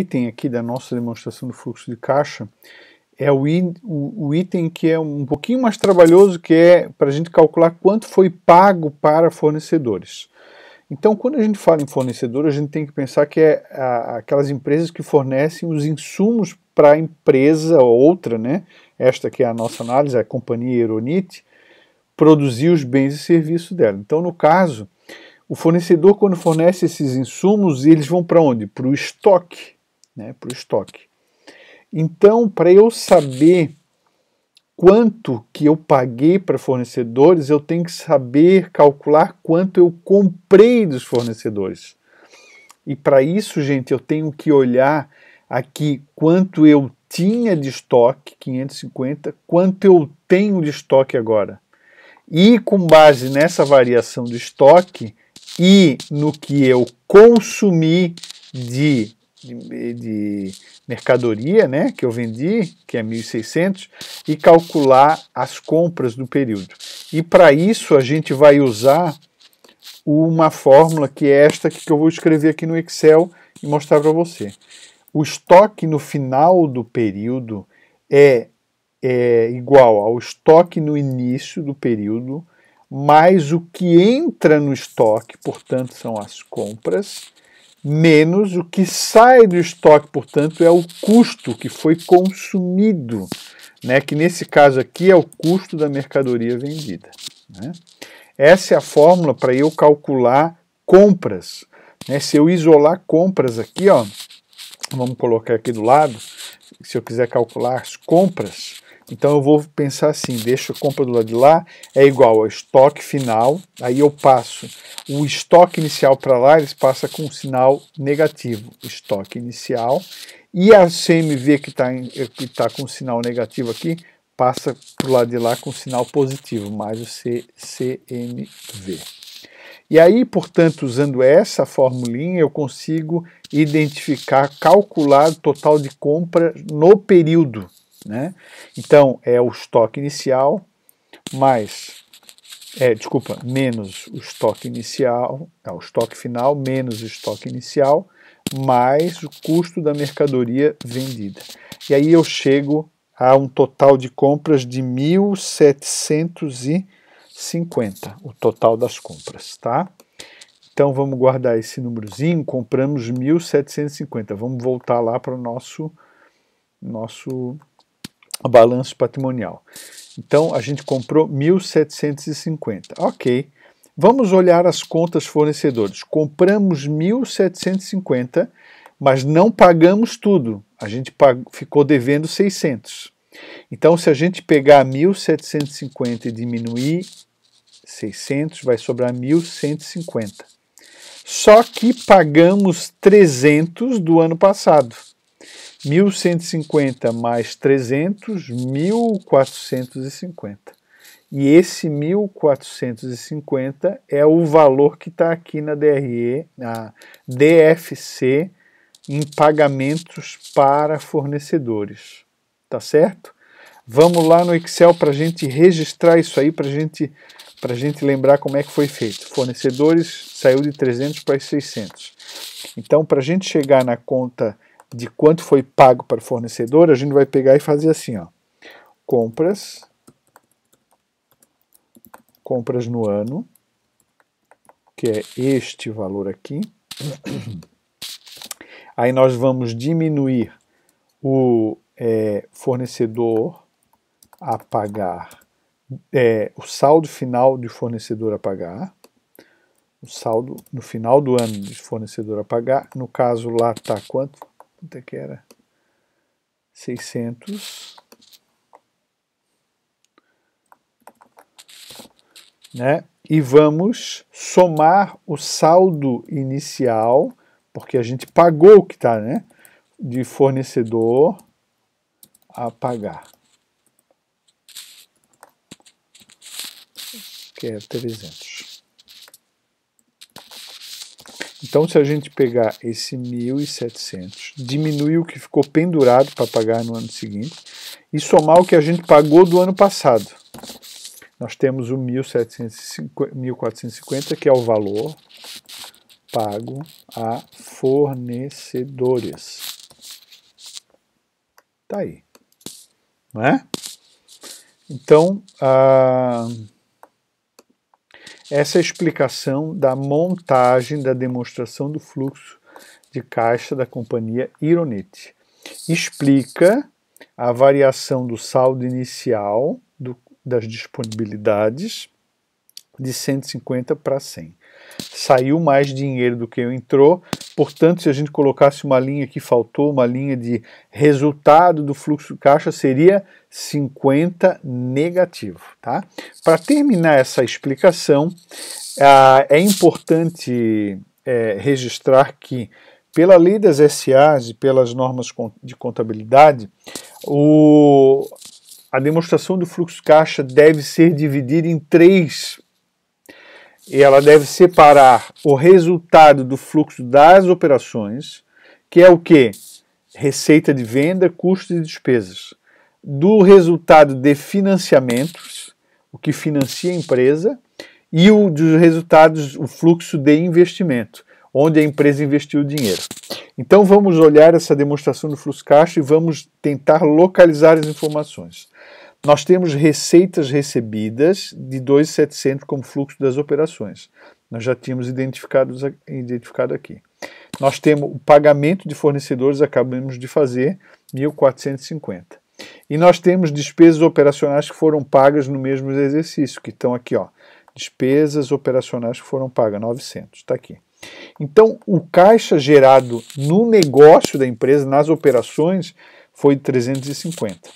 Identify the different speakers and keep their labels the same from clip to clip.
Speaker 1: item aqui da nossa demonstração do fluxo de caixa é o item que é um pouquinho mais trabalhoso, que é para a gente calcular quanto foi pago para fornecedores. Então, quando a gente fala em fornecedor, a gente tem que pensar que é aquelas empresas que fornecem os insumos para a empresa ou outra, né? Esta que é a nossa análise, a companhia Eronit, produzir os bens e serviços dela. Então, no caso, o fornecedor, quando fornece esses insumos, eles vão para onde? Para o estoque, né? Para o estoque. Então, para eu saber quanto que eu paguei para fornecedores, eu tenho que saber calcular quanto eu comprei dos fornecedores. E para isso, gente, eu tenho que olhar aqui quanto eu tinha de estoque, 550, quanto eu tenho de estoque agora. E com base nessa variação de estoque e no que eu consumi de mercadoria, né, que eu vendi, que é 1.600, e calcular as compras do período. E para isso a gente vai usar uma fórmula que é esta que eu vou escrever aqui no Excel e mostrar para você. O estoque no final do período é igual ao estoque no início do período, mais o que entra no estoque, portanto são as compras, menos o que sai do estoque, portanto é o custo que foi consumido, né, que nesse caso aqui é o custo da mercadoria vendida, né? Essa é a fórmula para eu calcular compras, né? Se eu isolar compras aqui, ó, vamos colocar aqui do lado, se eu quiser calcular as compras, então eu vou pensar assim, deixo a compra do lado de lá, é igual ao estoque final, aí eu passo o estoque inicial para lá, eles passam com um sinal negativo, estoque inicial, e a CMV que tá com sinal negativo aqui, passa para o lado de lá com sinal positivo, mais o CMV. E aí, portanto, usando essa formulinha, eu consigo identificar, calcular o total de compra no período, né? Então, é o estoque inicial mais, menos o estoque inicial, o estoque final menos o estoque inicial, mais o custo da mercadoria vendida. E aí eu chego a um total de compras de 1.750, o total das compras, tá? Então vamos guardar esse númerozinho, compramos 1.750, vamos voltar lá para o nosso balanço patrimonial. Então a gente comprou 1.750, ok. Vamos olhar as contas fornecedores. Compramos 1.750, mas não pagamos tudo. A gente ficou devendo 600. Então, se a gente pegar 1.750 e diminuir 600, vai sobrar 1.150. Só que pagamos 300 do ano passado. 1.150 mais 300, 1.450. E esse 1.450 é o valor que está aqui na DRE, na DFC, em pagamentos para fornecedores. Tá certo? Vamos lá no Excel para a gente registrar isso aí, para a gente lembrar como é que foi feito. Fornecedores saiu de 300 para 600. Então, para a gente chegar na conta de quanto foi pago para o fornecedor, a gente vai pegar e fazer assim, ó. Compras no ano, que é este valor aqui. Aí nós vamos diminuir o fornecedor a pagar, o saldo final de fornecedor a pagar, o saldo no final do ano de fornecedor a pagar, no caso lá está quanto? Quanto é que era? 600, né? E vamos somar o saldo inicial, porque a gente pagou o que está, né? De fornecedor a pagar, que é 300. Então, se a gente pegar esse 1.700, diminuir o que ficou pendurado para pagar no ano seguinte e somar o que a gente pagou do ano passado, nós temos o 1.450, que é o valor pago a fornecedores. Está aí. Não é? Então, essa é a explicação da montagem da demonstração do fluxo de caixa da companhia Ironit. Explica a variação do saldo inicial das disponibilidades de 150 para 100. Saiu mais dinheiro do que entrou, portanto, se a gente colocasse uma linha que faltou, uma linha de resultado do fluxo de caixa, seria 50 negativo. Tá? Para terminar essa explicação, é importante registrar que, pela lei das SAs e pelas normas de contabilidade, a demonstração do fluxo de caixa deve ser dividida em 3. E ela deve separar o resultado do fluxo das operações, que é o quê? Receita de venda, custos e despesas. Do resultado de financiamentos, o que financia a empresa, e dos resultados, o fluxo de investimento, onde a empresa investiu o dinheiro. Então vamos olhar essa demonstração do fluxo caixa e vamos tentar localizar as informações. Nós temos receitas recebidas de 2.700 como fluxo das operações. Nós já tínhamos identificado aqui. Nós temos o pagamento de fornecedores, acabamos de fazer, 1.450. E nós temos despesas operacionais que foram pagas no mesmo exercício, que estão aqui, ó. Despesas operacionais que foram pagas, 900, está aqui. Então, o caixa gerado no negócio da empresa, nas operações, foi de 350.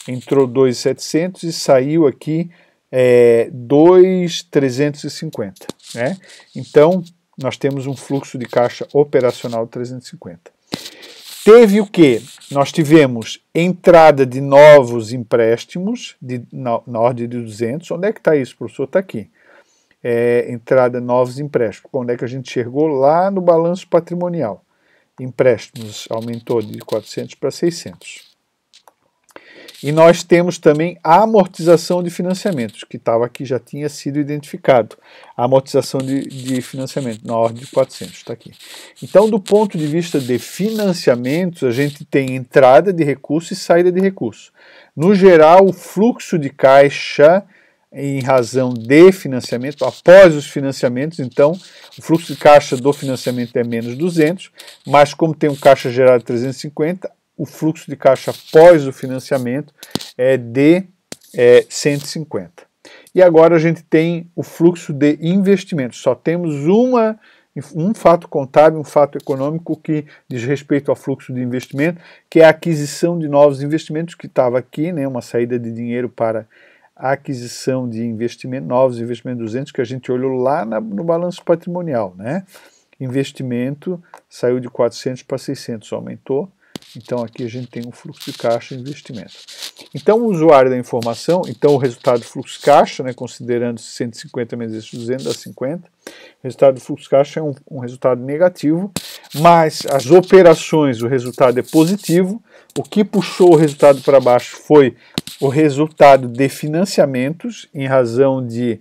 Speaker 1: Entrou 2.700 e saiu aqui 2.350. Né? Então, nós temos um fluxo de caixa operacional de 350. Teve o quê? Nós tivemos entrada de novos empréstimos na ordem de 200. Onde é que está isso, professor? Está aqui. Entrada de novos empréstimos. Onde é que a gente chegou? Lá no balanço patrimonial. Empréstimos aumentou de 400 para 600. E nós temos também a amortização de financiamentos, que estava aqui, já tinha sido identificado. A amortização de financiamento, na ordem de 400, está aqui. Então, do ponto de vista de financiamentos, a gente tem entrada de recurso e saída de recurso. No geral, o fluxo de caixa, em razão de financiamento, após os financiamentos, então, o fluxo de caixa do financiamento é menos 200, mas como tem um caixa gerado de 350, o fluxo de caixa após o financiamento é de 150. E agora a gente tem o fluxo de investimentos. Só temos um fato contábil, um fato econômico que diz respeito ao fluxo de investimento, que é a aquisição de novos investimentos, que estava aqui, né, uma saída de dinheiro para a aquisição de investimento, novos investimentos 200, que a gente olhou lá no balanço patrimonial. Né? Investimento saiu de 400 para 600, aumentou. Então aqui a gente tem um fluxo de caixa e investimento. Então o usuário da informação, então o resultado do fluxo caixa, né, considerando 150 menos esses 200 dá 50, o resultado do fluxo caixa é um resultado negativo, mas as operações, o resultado é positivo. O que puxou o resultado para baixo foi o resultado de financiamentos, em razão de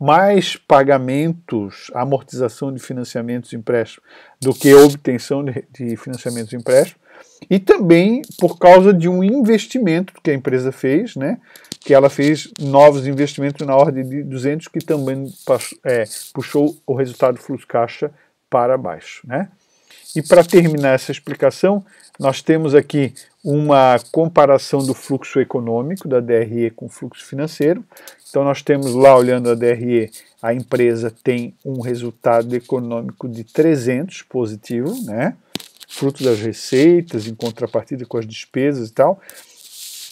Speaker 1: mais pagamentos, amortização de financiamentos e empréstimos, do que obtenção de financiamentos e empréstimos. E também por causa de um investimento que a empresa fez, né, que ela fez novos investimentos na ordem de 200, que também puxou o resultado do fluxo caixa para baixo. Né? E para terminar essa explicação, nós temos aqui uma comparação do fluxo econômico da DRE com o fluxo financeiro. Então nós temos lá, olhando a DRE, a empresa tem um resultado econômico de 300 positivo, né? Fruto das receitas, em contrapartida com as despesas e tal.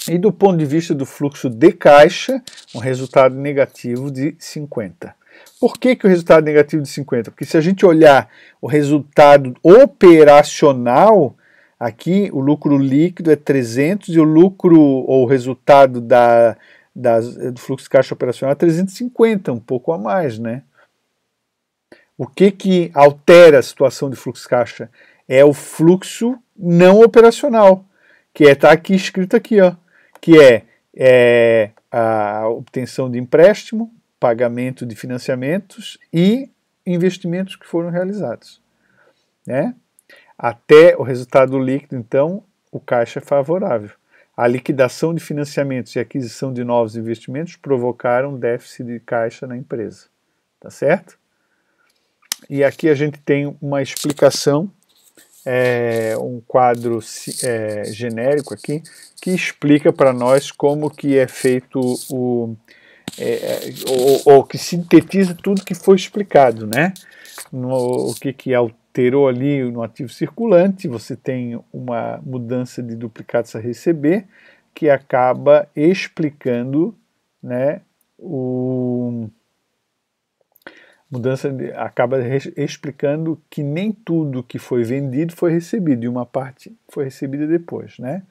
Speaker 1: E do ponto de vista do fluxo de caixa, um resultado negativo de 50. Por que o resultado negativo de 50? Porque se a gente olhar o resultado operacional, aqui o lucro líquido é 300 e o lucro, ou o resultado do fluxo de caixa operacional é 350, um pouco a mais, né? O que altera a situação de fluxo de caixa? É o fluxo não operacional, que está aqui escrito aqui, ó, que é a obtenção de empréstimo, pagamento de financiamentos e investimentos que foram realizados. Né? Até o resultado líquido, então, o caixa é favorável. a liquidação de financiamentos e aquisição de novos investimentos provocaram déficit de caixa na empresa. Tá certo? E aqui a gente tem uma explicação, um quadro genérico aqui, que explica para nós como que é feito ou que sintetiza tudo que foi explicado, né? O que alterou ali no ativo circulante, você tem uma mudança de duplicados a receber, que acaba explicando, né, acaba explicando que nem tudo que foi vendido foi recebido, e uma parte foi recebida depois, né?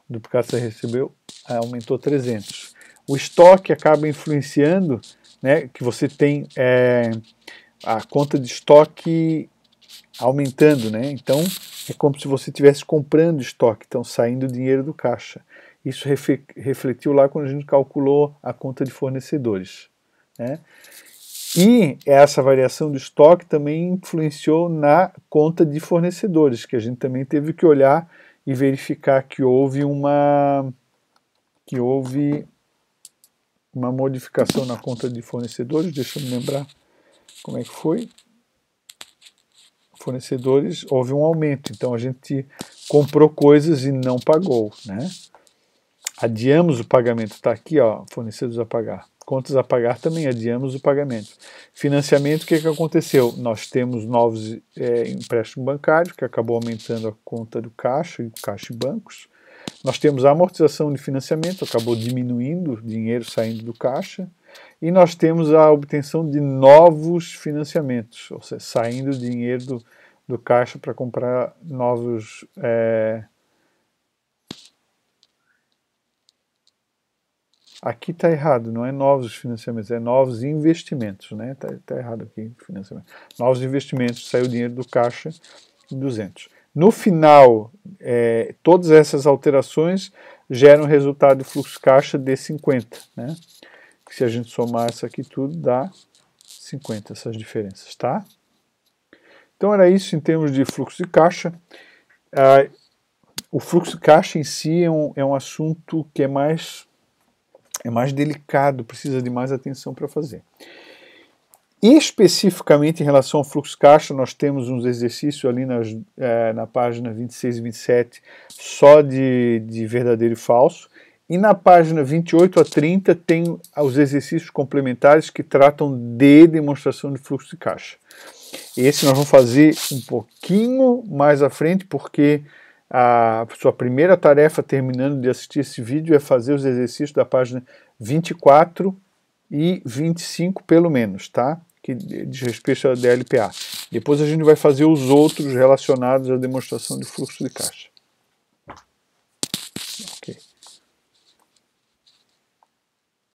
Speaker 1: O duplicado que você recebeu aumentou 300. O estoque acaba influenciando, né, que você tem a conta de estoque aumentando, né? Então é como se você estivesse comprando estoque, então saindo dinheiro do caixa. Isso refletiu lá quando a gente calculou a conta de fornecedores, né? E essa variação do estoque também influenciou na conta de fornecedores, que a gente também teve que olhar e verificar que houve uma modificação na conta de fornecedores. Deixa eu me lembrar como é que foi. Fornecedores, houve um aumento, então a gente comprou coisas e não pagou, né? Adiamos o pagamento, está aqui, ó, fornecidos a pagar. Contas a pagar também, adiamos o pagamento. Financiamento, o que aconteceu? Nós temos novos empréstimos bancários, que acabou aumentando a conta do caixa e bancos. Nós temos a amortização de financiamento, acabou diminuindo o dinheiro saindo do caixa. E nós temos a obtenção de novos financiamentos, ou seja, saindo dinheiro do caixa para comprar novos... Aqui está errado, não é novos financiamentos, é novos investimentos, né? Tá errado aqui, financiamento. Novos investimentos, saiu dinheiro do caixa, 200. No final, todas essas alterações geram resultado de fluxo caixa de 50, né? Se a gente somar isso aqui tudo, dá 50, essas diferenças, tá? Então era isso em termos de fluxo de caixa. O fluxo de caixa em si é um assunto que é mais delicado, precisa de mais atenção para fazer. Especificamente em relação ao fluxo caixa, nós temos uns exercícios ali na página 26 e 27 só de verdadeiro e falso, e na página 28 a 30 tem os exercícios complementares que tratam de demonstração de fluxo de caixa. Esse nós vamos fazer um pouquinho mais à frente, porque a sua primeira tarefa, terminando de assistir esse vídeo, é fazer os exercícios da página 24 e 25, pelo menos, tá? Que diz respeito à DLPA. Depois a gente vai fazer os outros relacionados à demonstração de fluxo de caixa. Ok.